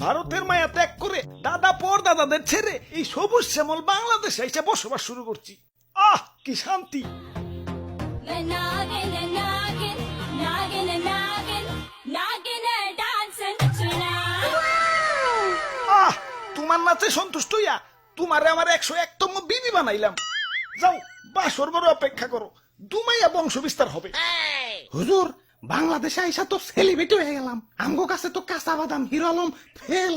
ভারতের মায়া ত্যাগ করে দাদা পর দাদাদের ছেড়ে এই সবুজ শ্যামল বাংলাদেশে এসে বসবাস শুরু করছি। কি শান্তি। তোমার নাচে সন্তুষ্ট হইয়া তোমারে আমার 101তম বিবি বানাইলাম। যাও বাসর বড় অপেক্ষা করো, দুমাইয়া বংশ বিস্তার হবে। হুজুর, বাংলাদেশে আইসা তো সেলিব্রিটি হয়ে গেলাম। আমগো কাছে তো কাঁচা বাদাম হিরো আলম ফেল।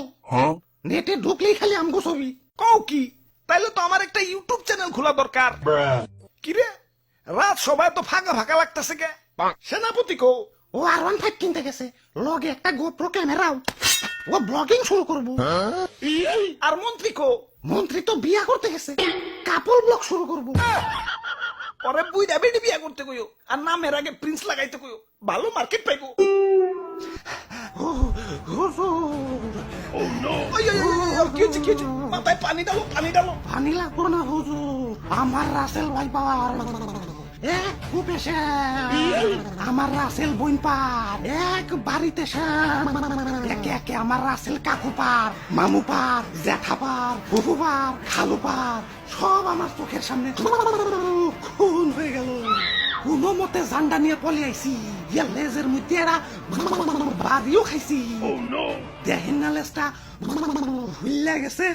নেটে ঢুকলেই খালি আমগো ছবি। কও কি? তাইলে তো আমার একটা ইউটিউব চ্যানেল খোলা দরকার। কিরে রাত সবাই তো ফাঁকা ফাঁকা লাগতেছে কে? সেনাপতি কো? ও R15 কিনতে গেছে, লগে একটা গোপ্রো ক্যামেরাও। ও ব্লগিং শুরু করবো। আর মন্ত্রী কো? মন্ত্রী তো বিয়া করতে গেছে, কাপল ব্লগ শুরু করবো। পরে বুইড়া বেডি বিয়া করতে কইও, আর নামের আগে প্রিন্স লাগাইতে কইও, ভালো মার্কেট পাইবো। কি হচ্ছে? মাথায় পানি ডালো, পানি ডালো। পানি লাগবো না হুজুর, আমার রাসেল ভাই পাওয়ার এক কূপে আমার রাসেল বইন পার এক বাড়িতে একে একে আমার রাসেল কাকু পার, মামু পার, জ্যাঠা পার, ফুফু পার, খালু পার, সব আমার চোখের সামনে খুন হয়ে গেল। কোনো মতে জান্ডা নিয়ে পলে আইসি, লেজের মধ্যে এরা বাড়িও খাইছি। দেখেন না লেজটা হুইল্লা গেছে।